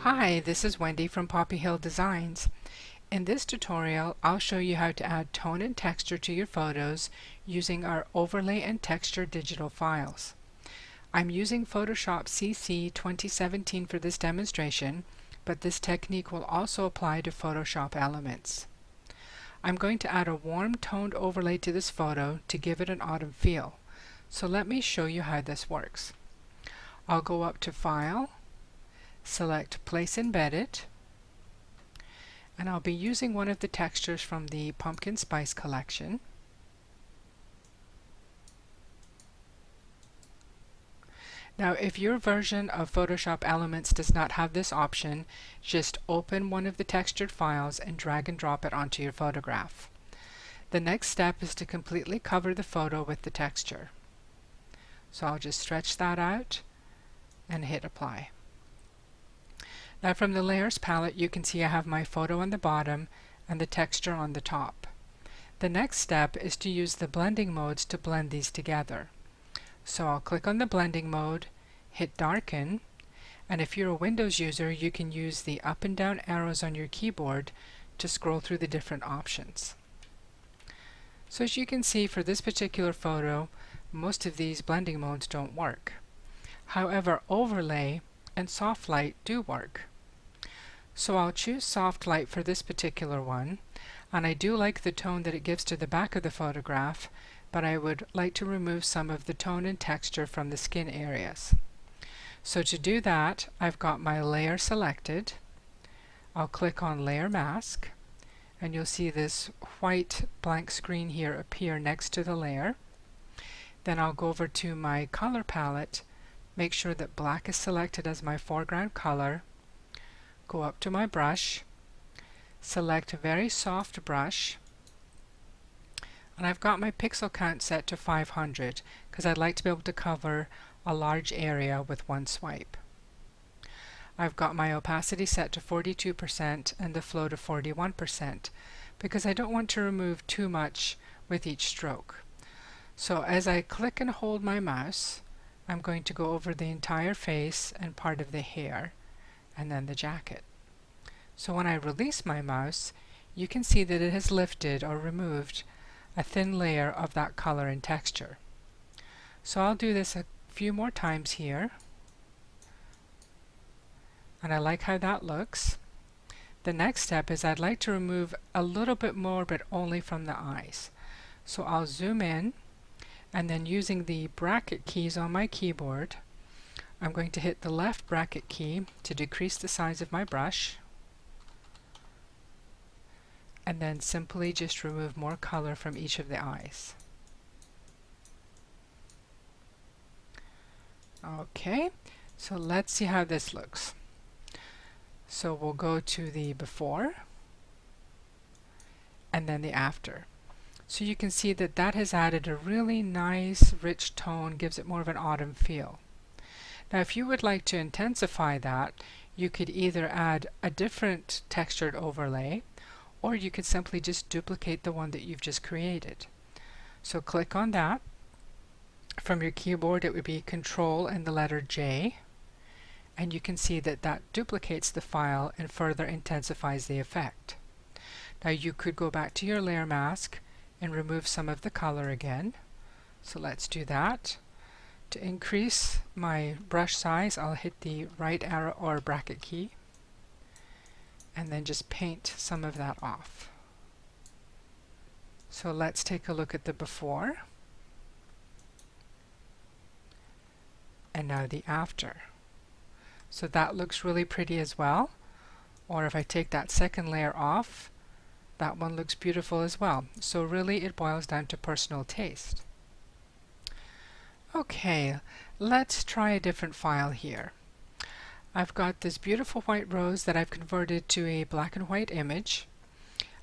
Hi, this is Wendy from Poppy Hill Designs. In this tutorial, I'll show you how to add tone and texture to your photos using our overlay and texture digital files. I'm using Photoshop CC 2017 for this demonstration, but this technique will also apply to Photoshop Elements. I'm going to add a warm toned overlay to this photo to give it an autumn feel. So let me show you how this works. I'll go up to File, select Place Embedded, and I'll be using one of the textures from the Pumpkin Spice collection. Now, if your version of Photoshop Elements does not have this option, just open one of the textured files and drag and drop it onto your photograph. The next step is to completely cover the photo with the texture. So I'll just stretch that out and hit Apply. Now from the Layers palette, you can see I have my photo on the bottom and the texture on the top. The next step is to use the blending modes to blend these together. So I'll click on the blending mode, hit Darken, and if you're a Windows user, you can use the up and down arrows on your keyboard to scroll through the different options. So as you can see, for this particular photo, most of these blending modes don't work. However, Overlay and Soft Light do work. So I'll choose Soft Light for this particular one, and I do like the tone that it gives to the back of the photograph, but I would like to remove some of the tone and texture from the skin areas. So to do that, I've got my layer selected. I'll click on Layer Mask, and you'll see this white blank screen here appear next to the layer. Then I'll go over to my color palette, make sure that black is selected as my foreground color, go up to my brush, select a very soft brush, and I've got my pixel count set to 500 because I'd like to be able to cover a large area with one swipe. I've got my opacity set to 42% and the flow to 41% because I don't want to remove too much with each stroke. So as I click and hold my mouse, I'm going to go over the entire face and part of the hair and then the jacket. So when I release my mouse, you can see that it has lifted or removed a thin layer of that color and texture. So I'll do this a few more times here, and I like how that looks. The next step is I'd like to remove a little bit more, but only from the eyes. So I'll zoom in, and then using the bracket keys on my keyboard, I'm going to hit the left bracket key to decrease the size of my brush, and then simply just remove more color from each of the eyes. Okay, so let's see how this looks. So we'll go to the before and then the after. So you can see that that has added a really nice rich tone, gives it more of an autumn feel. Now if you would like to intensify that, you could either add a different textured overlay, or you could simply just duplicate the one that you've just created. So click on that. From your keyboard it would be Control and the letter J, and you can see that that duplicates the file and further intensifies the effect. Now you could go back to your layer mask and remove some of the color again. So let's do that. To increase my brush size, I'll hit the right arrow or bracket key and then just paint some of that off. So let's take a look at the before and now the after. So that looks really pretty as well. Or if I take that second layer off, that one looks beautiful as well. So really it boils down to personal taste. Okay, let's try a different file here. I've got this beautiful white rose that I've converted to a black and white image,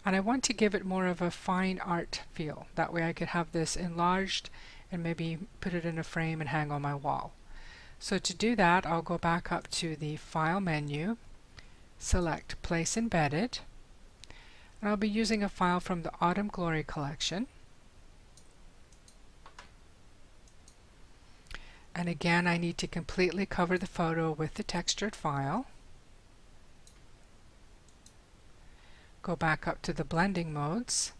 and I want to give it more of a fine art feel. That way I could have this enlarged and maybe put it in a frame and hang on my wall. So to do that, I'll go back up to the File menu, select Place Embedded, and I'll be using a file from the Autumn Glory collection. And again, I need to completely cover the photo with the textured file. Go back up to the blending modes,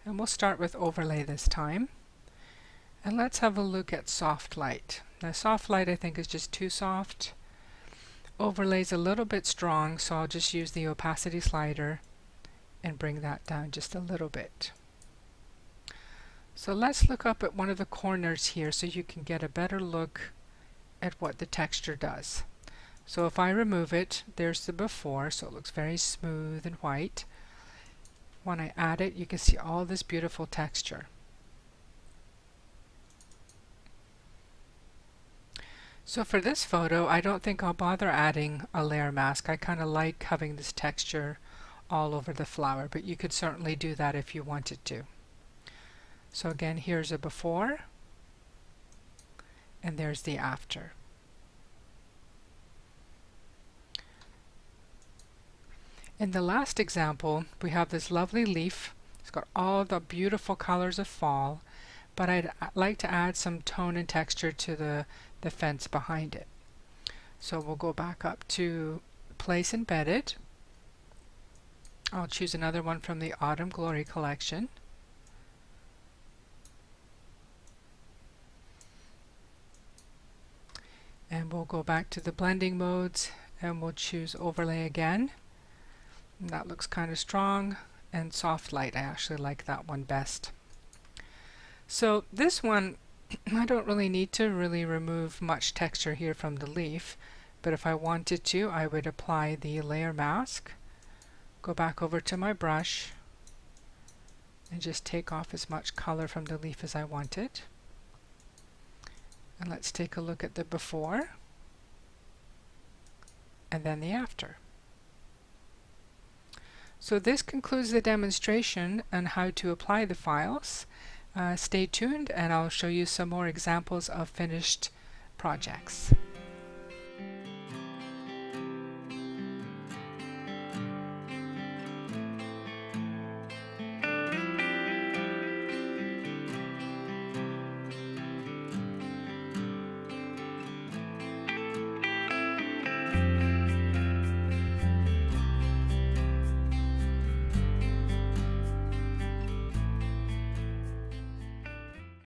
and we'll start with overlay this time. And let's have a look at soft light. Now soft light I think is just too soft. Overlay's a little bit strong, so I'll just use the opacity slider and bring that down just a little bit. So let's look up at one of the corners here so you can get a better look at what the texture does. So if I remove it, there's the before, so it looks very smooth and white. When I add it, you can see all this beautiful texture. So for this photo, I don't think I'll bother adding a layer mask. I kind of like having this texture all over the flower, but you could certainly do that if you wanted to. So again, here's a before, and there's the after. In the last example, we have this lovely leaf. It's got all the beautiful colors of fall, but I'd like to add some tone and texture to the fence behind it. So we'll go back up to Place Embedded. I'll choose another one from the Autumn Glory collection. And we'll go back to the blending modes and we'll choose Overlay again. And that looks kind of strong, and soft light, I actually like that one best. So this one, I don't really need to remove much texture here from the leaf, but if I wanted to, I would apply the layer mask, go back over to my brush, and just take off as much color from the leaf as I wanted. And let's take a look at the before, and then the after. So this concludes the demonstration on how to apply the files. Stay tuned and I'll show you some more examples of finished projects.